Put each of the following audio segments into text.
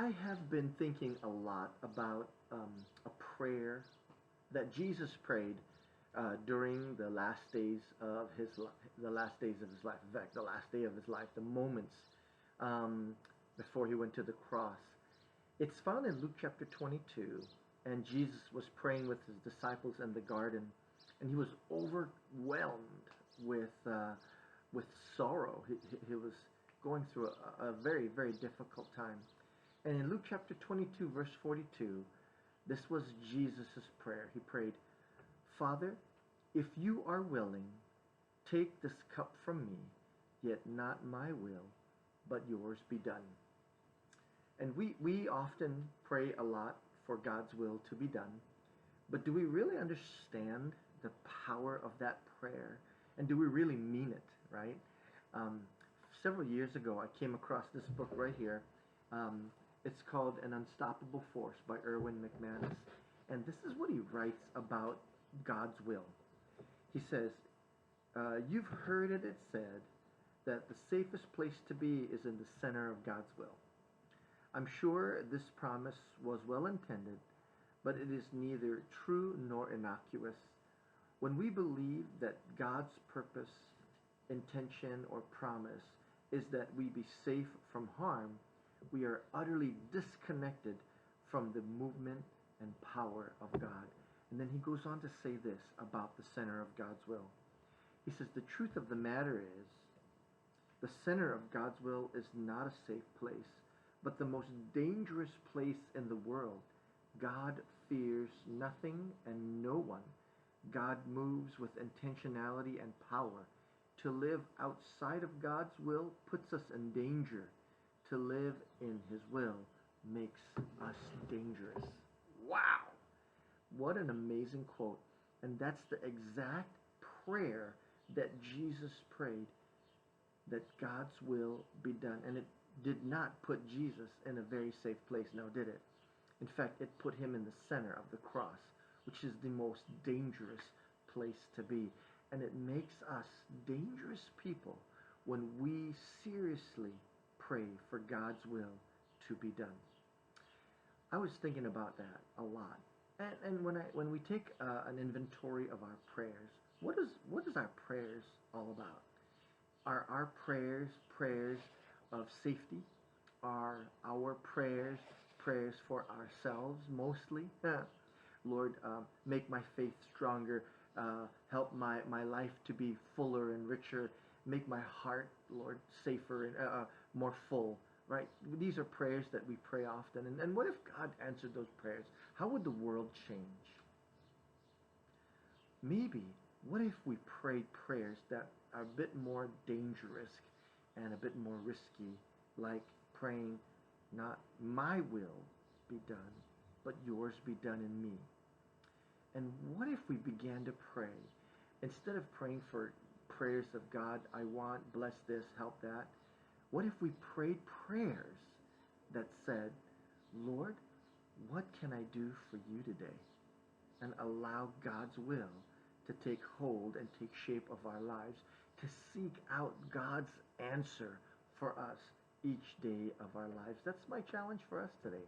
I have been thinking a lot about a prayer that Jesus prayed during the last days of the last days of his life. In fact, the last day of his life, the moments um, before he went to the cross. It's found in Luke chapter 22, and Jesus was praying with his disciples in the garden, and he was overwhelmed with sorrow. He was going through a very, very difficult time. And in Luke chapter 22, verse 42, this was Jesus' prayer. He prayed, Father, if you are willing, take this cup from me, yet not my will, but yours be done. And we often pray a lot for God's will to be done, but do we really understand the power of that prayer? And do we really mean it, right? Um, Several years ago, I came across this book right here. It's called An Unstoppable Force by Erwin McManus. And this is what he writes about God's will. He says, you've heard it said that the safest place to be is in the center of God's will. I'm sure this promise was well intended, but it is neither true nor innocuous. When we believe that God's purpose, intention, or promise is that we be safe from harm, we are utterly disconnected from the movement and power of God. And then he goes on to say this about the center of God's will. He says, the truth of the matter is, the center of God's will is not a safe place, but the most dangerous place in the world. God fears nothing and no one. God moves with intentionality and power. To live outside of God's will puts us in danger. To live in his will makes us dangerous. Wow! What an amazing quote. And that's the exact prayer that Jesus prayed, that God's will be done. And it did not put Jesus in a very safe place, now did it? In fact, it put him in the center of the cross, which is the most dangerous place to be. And it makes us dangerous people when we seriously pray for God's will to be done. I was thinking about that a lot. And when we take an inventory of our prayers, what is our prayers all about? Are our prayers of safety? Are our prayers for ourselves mostly? Lord, make my faith stronger. Help my life to be fuller and richer. Make my heart, Lord, safer and more full. Right? These are prayers that we pray often. And what if God answered those prayers? How would the world change? Maybe, what if we prayed prayers that are a bit more dangerous and a bit more risky, like praying, not my will be done, but yours be done in me? And what if we began to pray, instead of praying for prayers of God, I want, bless this, help that, what if we prayed prayers that said, Lord, what can I do for you today? And allow God's will to take hold and take shape of our lives, to seek out God's answer for us each day of our lives. That's my challenge for us today,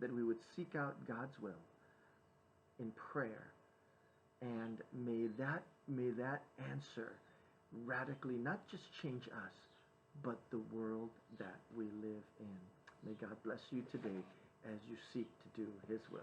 that we would seek out God's will in prayer, and may that answer radically not just change us, but the world that we live in. May God bless you today as you seek to do his will.